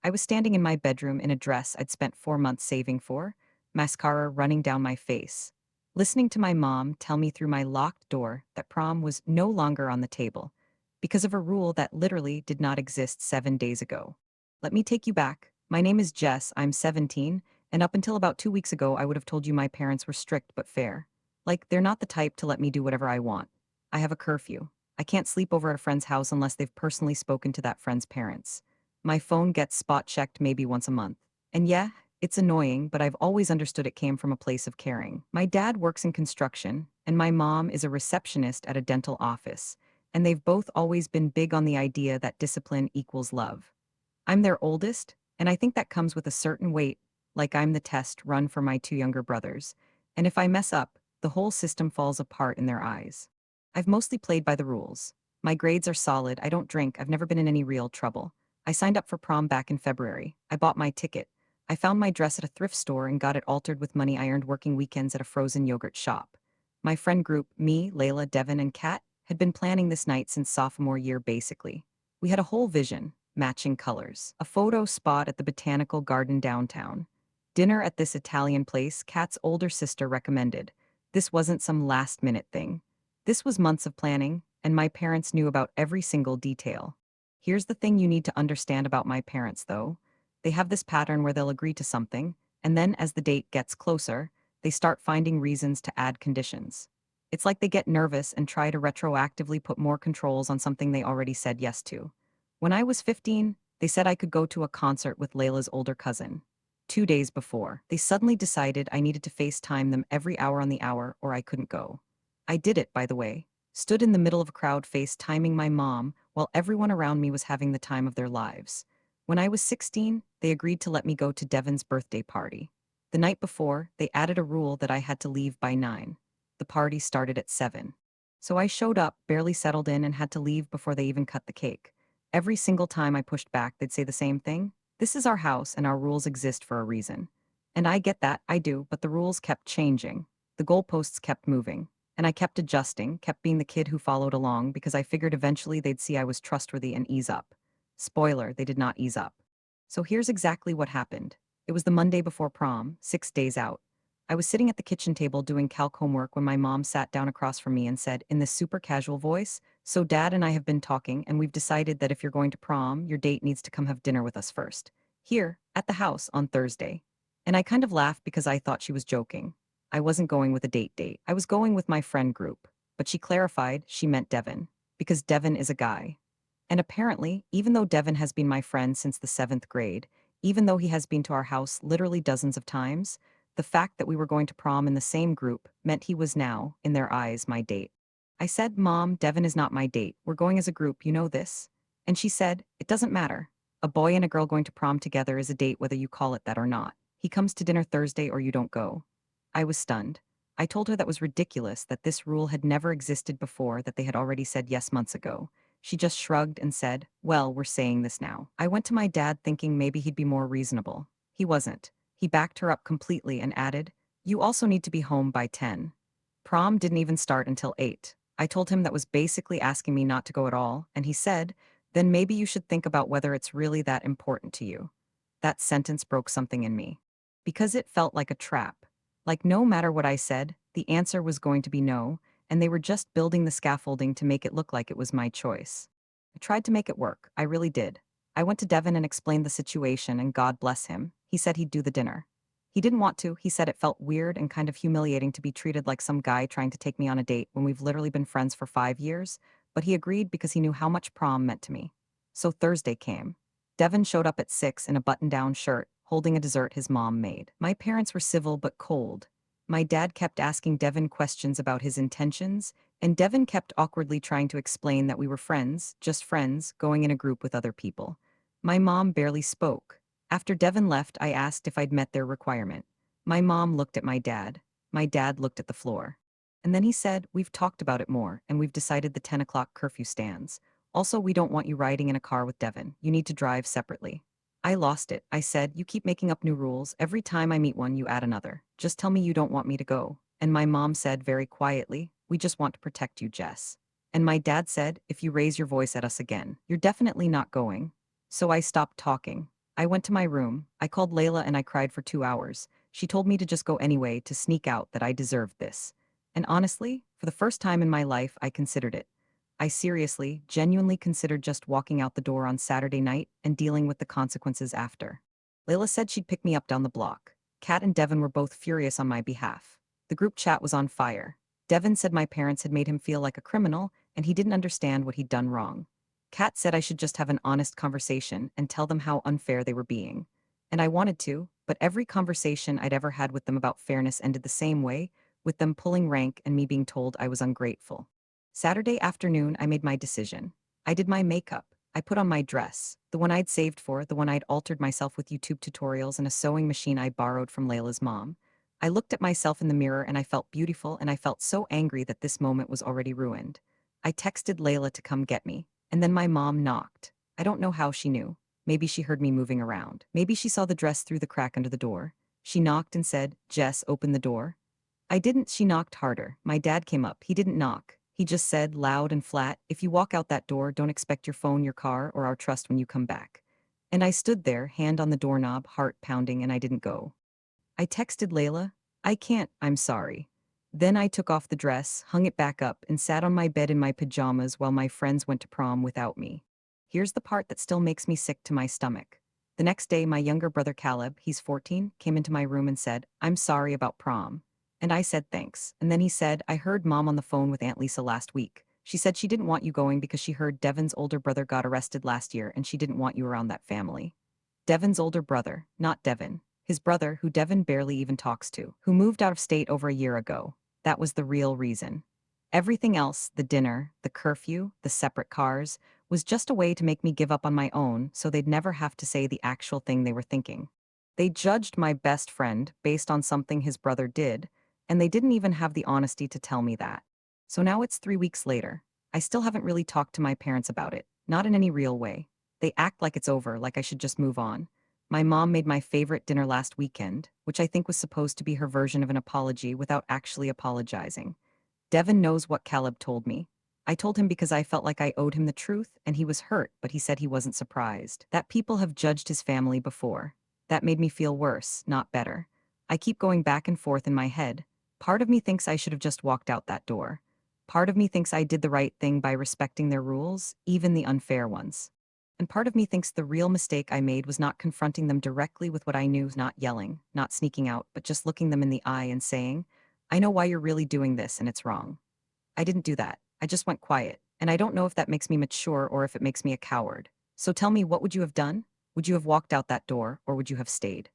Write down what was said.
I was standing in my bedroom in a dress I'd spent 4 months saving for, mascara running down my face, listening to my mom tell me through my locked door that prom was no longer on the table because of a rule that literally did not exist 7 days ago. Let me take you back. My name is Jess, I'm 17, and up until about 2 weeks ago, I would have told you my parents were strict but fair. Like, they're not the type to let me do whatever I want. I have a curfew. I can't sleep over at a friend's house unless they've personally spoken to that friend's parents. My phone gets spot checked maybe once a month. And yeah, it's annoying, but I've always understood it came from a place of caring. My dad works in construction, and my mom is a receptionist at a dental office, and they've both always been big on the idea that discipline equals love. I'm their oldest, and I think that comes with a certain weight, like I'm the test run for my two younger brothers. And if I mess up, the whole system falls apart in their eyes. I've mostly played by the rules. My grades are solid, I don't drink, I've never been in any real trouble. I signed up for prom back in February. I bought my ticket. I found my dress at a thrift store and got it altered with money I earned working weekends at a frozen yogurt shop. My friend group, me, Layla, Devin, and Kat, had been planning this night since sophomore year basically. We had a whole vision, matching colors, a photo spot at the botanical garden downtown, dinner at this Italian place Kat's older sister recommended. This wasn't some last-minute thing. This was months of planning, and my parents knew about every single detail. Here's the thing you need to understand about my parents, though. They have this pattern where they'll agree to something, and then as the date gets closer, they start finding reasons to add conditions. It's like they get nervous and try to retroactively put more controls on something they already said yes to. When I was 15, they said I could go to a concert with Layla's older cousin. 2 days before, they suddenly decided I needed to FaceTime them every hour on the hour or I couldn't go. I did it, by the way. Stood in the middle of a crowd FaceTiming my mom while everyone around me was having the time of their lives. When I was 16, they agreed to let me go to Devin's birthday party. The night before, they added a rule that I had to leave by 9. The party started at 7. So I showed up, barely settled in, and had to leave before they even cut the cake. Every single time I pushed back, they'd say the same thing. This is our house and our rules exist for a reason. And I get that, I do, but the rules kept changing. The goalposts kept moving. And I kept adjusting, kept being the kid who followed along because I figured eventually they'd see I was trustworthy and ease up. Spoiler, they did not ease up. So here's exactly what happened. It was the Monday before prom, 6 days out. I was sitting at the kitchen table doing calc homework when my mom sat down across from me and said, in this super casual voice, "So Dad and I have been talking, and we've decided that if you're going to prom, your date needs to come have dinner with us first. Here, at the house, on Thursday." And I kind of laughed because I thought she was joking. I wasn't going with a date. I was going with my friend group. But she clarified she meant Devin, because Devin is a guy. And apparently, even though Devin has been my friend since the 7th grade, even though he has been to our house literally dozens of times, the fact that we were going to prom in the same group meant he was now, in their eyes, my date. I said, "Mom, Devin is not my date. We're going as a group, you know this." And she said, "It doesn't matter. A boy and a girl going to prom together is a date whether you call it that or not. He comes to dinner Thursday or you don't go." I was stunned. I told her that was ridiculous, that this rule had never existed before, that they had already said yes months ago. She just shrugged and said, "Well, we're saying this now." I went to my dad thinking maybe he'd be more reasonable. He wasn't. He backed her up completely and added, "You also need to be home by 10. Prom didn't even start until 8. I told him that was basically asking me not to go at all, and he said, "Then maybe you should think about whether it's really that important to you." That sentence broke something in me. Because it felt like a trap. Like no matter what I said, the answer was going to be no, and they were just building the scaffolding to make it look like it was my choice. I tried to make it work, I really did. I went to Devin and explained the situation, and God bless him, he said he'd do the dinner. He didn't want to, he said it felt weird and kind of humiliating to be treated like some guy trying to take me on a date when we've literally been friends for 5 years, but he agreed because he knew how much prom meant to me. So Thursday came. Devin showed up at 6 in a button-down shirt, holding a dessert his mom made. My parents were civil but cold. My dad kept asking Devin questions about his intentions, and Devin kept awkwardly trying to explain that we were friends, just friends, going in a group with other people. My mom barely spoke. After Devin left, I asked if I'd met their requirement. My mom looked at my dad. My dad looked at the floor. And then he said, "We've talked about it more, and we've decided the 10 o'clock curfew stands. Also, we don't want you riding in a car with Devin. You need to drive separately." I lost it. I said, "You keep making up new rules. Every time I meet one, you add another. Just tell me you don't want me to go." And my mom said very quietly, "We just want to protect you, Jess." And my dad said, "If you raise your voice at us again, you're definitely not going." So I stopped talking. I went to my room. I called Layla and I cried for 2 hours. She told me to just go anyway, to sneak out, that I deserved this. And honestly, for the first time in my life, I considered it. I seriously, genuinely considered just walking out the door on Saturday night and dealing with the consequences after. Layla said she'd pick me up down the block. Kat and Devin were both furious on my behalf. The group chat was on fire. Devin said my parents had made him feel like a criminal and he didn't understand what he'd done wrong. Kat said I should just have an honest conversation and tell them how unfair they were being. And I wanted to, but every conversation I'd ever had with them about fairness ended the same way, with them pulling rank and me being told I was ungrateful. Saturday afternoon, I made my decision. I did my makeup. I put on my dress, the one I'd saved for, the one I'd altered myself with YouTube tutorials and a sewing machine I borrowed from Layla's mom. I looked at myself in the mirror and I felt beautiful and I felt so angry that this moment was already ruined. I texted Layla to come get me, and then my mom knocked. I don't know how she knew. Maybe she heard me moving around. Maybe she saw the dress through the crack under the door. She knocked and said, "Jess, open the door." I didn't. She knocked harder. My dad came up. He didn't knock. He just said, loud and flat, "If you walk out that door, don't expect your phone, your car, or our trust when you come back." And I stood there, hand on the doorknob, heart pounding, and I didn't go. I texted Layla, "I can't, I'm sorry." Then I took off the dress, hung it back up, and sat on my bed in my pajamas while my friends went to prom without me. Here's the part that still makes me sick to my stomach. The next day, my younger brother Caleb, he's 14, came into my room and said, "I'm sorry about prom." And I said thanks. And then he said, "I heard Mom on the phone with Aunt Lisa last week. She said she didn't want you going because she heard Devin's older brother got arrested last year and she didn't want you around that family." Devin's older brother, not Devin. His brother, who Devin barely even talks to, who moved out of state over a year ago. That was the real reason. Everything else, the dinner, the curfew, the separate cars, was just a way to make me give up on my own so they'd never have to say the actual thing they were thinking. They judged my best friend based on something his brother did, and they didn't even have the honesty to tell me that. So now it's 3 weeks later. I still haven't really talked to my parents about it, not in any real way. They act like it's over, like I should just move on. My mom made my favorite dinner last weekend, which I think was supposed to be her version of an apology without actually apologizing. Devin knows what Caleb told me. I told him because I felt like I owed him the truth, and he was hurt, but he said he wasn't surprised. That people have judged his family before. That made me feel worse, not better. I keep going back and forth in my head. Part of me thinks I should have just walked out that door. Part of me thinks I did the right thing by respecting their rules, even the unfair ones. And part of me thinks the real mistake I made was not confronting them directly with what I knew, not yelling, not sneaking out, but just looking them in the eye and saying, "I know why you're really doing this and it's wrong." I didn't do that. I just went quiet. And I don't know if that makes me mature or if it makes me a coward. So tell me, what would you have done? Would you have walked out that door or would you have stayed?